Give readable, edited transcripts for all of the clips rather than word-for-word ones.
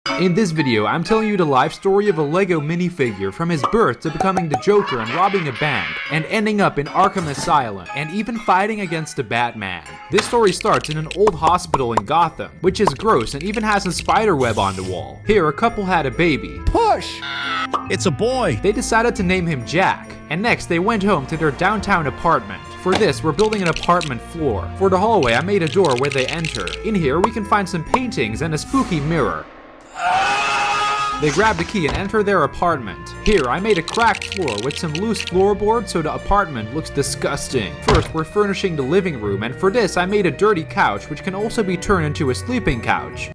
In this video, I'm telling you the life story of a Lego minifigure from his birth to becoming the Joker and robbing a bank, and ending up in Arkham Asylum, and even fighting against the Batman. This story starts in an old hospital in Gotham, which is gross and even has a spider web on the wall. Here, a couple had a baby. Push! It's a boy! They decided to name him Jack, and next they went home to their downtown apartment. For this, we're building an apartment floor. For the hallway, I made a door where they enter. In here, we can find some paintings and a spooky mirror. They grab the key and enter their apartment. Here, I made a cracked floor with some loose floorboards so the apartment looks disgusting. First, we're furnishing the living room, and for this, I made a dirty couch which can also be turned into a sleeping couch.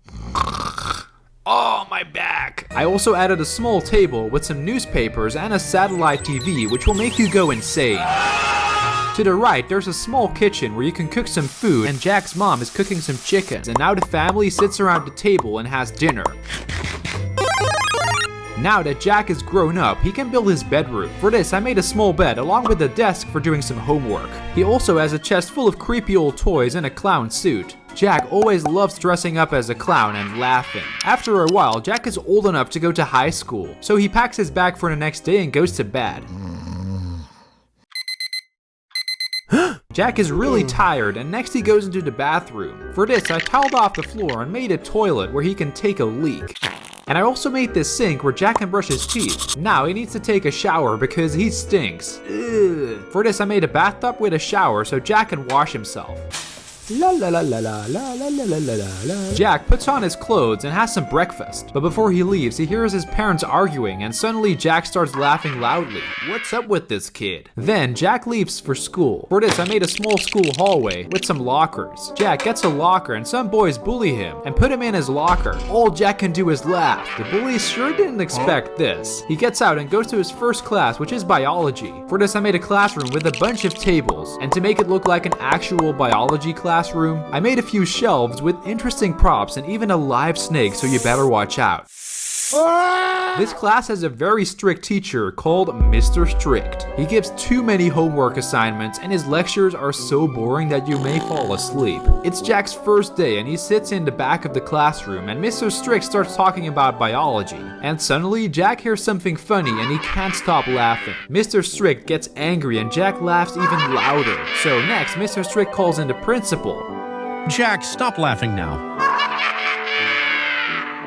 Oh, my back! I also added a small table with some newspapers and a satellite TV which will make you go insane. To the right, there's a small kitchen where you can cook some food, and Jack's mom is cooking some chickens, and now the family sits around the table and has dinner. Now that Jack is grown up, he can build his bedroom. For this, I made a small bed along with a desk for doing some homework. He also has a chest full of creepy old toys and a clown suit. Jack always loves dressing up as a clown and laughing. After a while, Jack is old enough to go to high school, so he packs his bag for the next day and goes to bed. Jack is really tired, and next he goes into the bathroom. For this, I tiled off the floor and made a toilet where he can take a leak. And I also made this sink where Jack can brush his teeth. Now he needs to take a shower because he stinks. Ugh. For this, I made a bathtub with a shower so Jack can wash himself. La la la la la la la la la la la. Jack puts on his clothes and has some breakfast, but before he leaves, he hears his parents arguing, and suddenly Jack starts laughing loudly. What's up with this kid? Then Jack leaves for school. For this, I made a small school hallway with some lockers. Jack gets a locker and some boys bully him and put him in his locker. All Jack can do is laugh. The bullies sure didn't expect this. He gets out and goes to his first class, which is biology. For this, I made a classroom with a bunch of tables, and to make it look like an actual biology classroom, I made a few shelves with interesting props and even a live snake, so you better watch out. This class has a very strict teacher called Mr. Strict. He gives too many homework assignments and his lectures are so boring that you may fall asleep. It's Jack's first day and he sits in the back of the classroom, and Mr. Strict starts talking about biology. And suddenly Jack hears something funny and he can't stop laughing. Mr. Strict gets angry and Jack laughs even louder. So next, Mr. Strict calls in the principal. Jack, stop laughing now.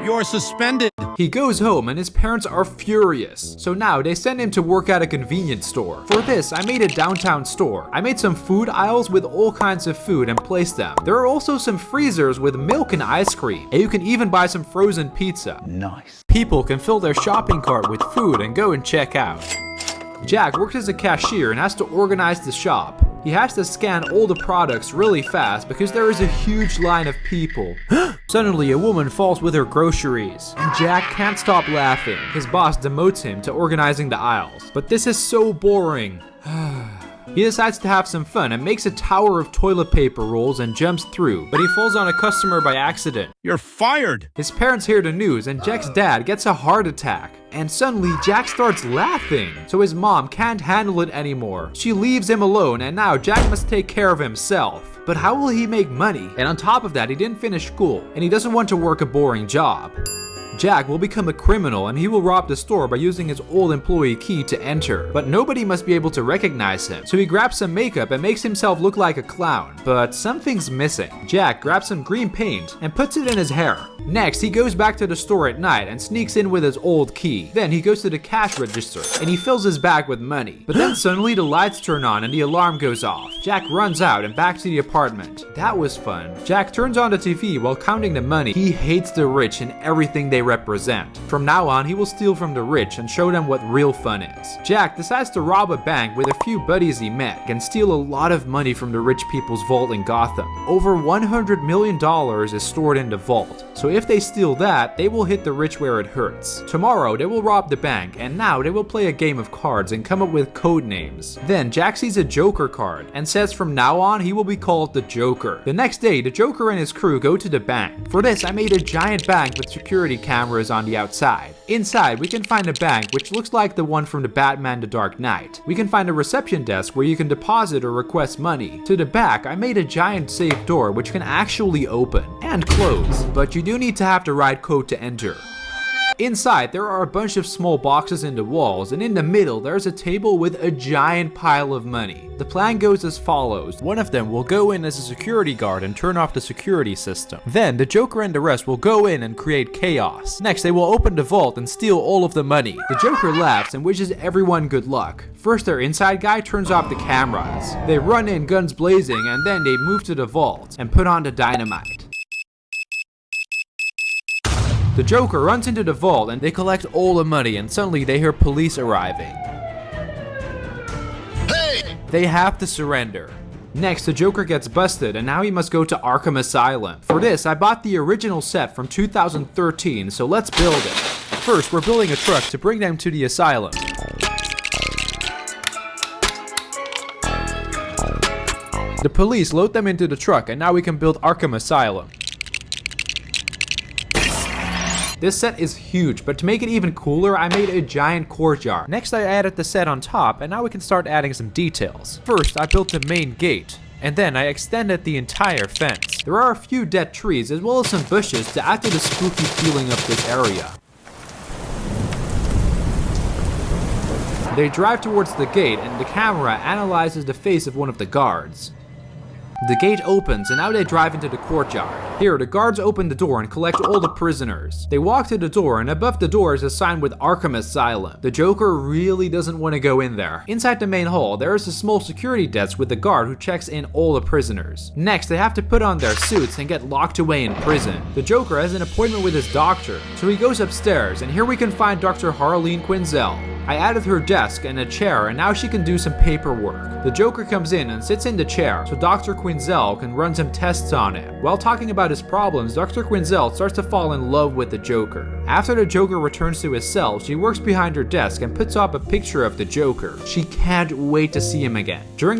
You're suspended. He goes home and his parents are furious. So now they send him to work at a convenience store. For this, I made a downtown store. I made some food aisles with all kinds of food and placed them. There are also some freezers with milk and ice cream. And you can even buy some frozen pizza. Nice. People can fill their shopping cart with food and go and check out. Jack works as a cashier and has to organize the shop. He has to scan all the products really fast because there is a huge line of people. Suddenly, a woman falls with her groceries, and Jack can't stop laughing. His boss demotes him to organizing the aisles. But this is so boring. He decides to have some fun and makes a tower of toilet paper rolls and jumps through, but he falls on a customer by accident. You're fired! His parents hear the news and Jack's dad gets a heart attack. And suddenly Jack starts laughing, so his mom can't handle it anymore. She leaves him alone and now Jack must take care of himself. But how will he make money? And on top of that, he didn't finish school and he doesn't want to work a boring job. Jack will become a criminal and he will rob the store by using his old employee key to enter. But nobody must be able to recognize him. So he grabs some makeup and makes himself look like a clown. But something's missing. Jack grabs some green paint and puts it in his hair. Next, he goes back to the store at night and sneaks in with his old key. Then he goes to the cash register and he fills his bag with money. But then suddenly the lights turn on and the alarm goes off. Jack runs out and back to the apartment. That was fun. Jack turns on the TV while counting the money. He hates the rich and everything they represent. From now on, he will steal from the rich and show them what real fun is. Jack decides to rob a bank with a few buddies he met and steal a lot of money from the rich people's vault in Gotham. Over $100 million is stored in the vault. So if they steal that, they will hit the rich where it hurts. Tomorrow, they will rob the bank, and now they will play a game of cards and come up with code names. Then Jack sees a Joker card and says from now on he will be called the Joker. The next day, the Joker and his crew go to the bank. For this, I made a giant bank with security cameras on the outside. Inside, we can find a bank which looks like the one from the Batman The Dark Knight. We can find a reception desk where you can deposit or request money. To the back, I made a giant safe door which can actually open and close, but you do need to have the right code to enter. Inside, there are a bunch of small boxes in the walls, and in the middle, there's a table with a giant pile of money. The plan goes as follows. One of them will go in as a security guard and turn off the security system. Then, the Joker and the rest will go in and create chaos. Next, they will open the vault and steal all of the money. The Joker laughs and wishes everyone good luck. First, their inside guy turns off the cameras. They run in guns blazing, and then they move to the vault and put on the dynamite. The Joker runs into the vault and they collect all the money, and suddenly they hear police arriving. Hey! They have to surrender. Next, the Joker gets busted and now he must go to Arkham Asylum. For this, I bought the original set from 2013, so let's build it. First, we're building a truck to bring them to the asylum. The police load them into the truck and now we can build Arkham Asylum. This set is huge, but to make it even cooler, I made a giant courtyard. Next, I added the set on top, and now we can start adding some details. First, I built the main gate, and then I extended the entire fence. There are a few dead trees, as well as some bushes to add to the spooky feeling of this area. They drive towards the gate, and the camera analyzes the face of one of the guards. The gate opens and now they drive into the courtyard. Here, the guards open the door and collect all the prisoners. They walk to the door and above the door is a sign with Arkham Asylum. The Joker really doesn't want to go in there. Inside the main hall, there is a small security desk with the guard who checks in all the prisoners. Next, they have to put on their suits and get locked away in prison. The Joker has an appointment with his doctor, so he goes upstairs and here we can find Dr. Harleen Quinzel. I added her desk and a chair and now she can do some paperwork. The Joker comes in and sits in the chair so Dr. Quinzel can run some tests on him. While talking about his problems, Dr. Quinzel starts to fall in love with the Joker. After the Joker returns to his cell, she works behind her desk and puts up a picture of the Joker. She can't wait to see him again. During their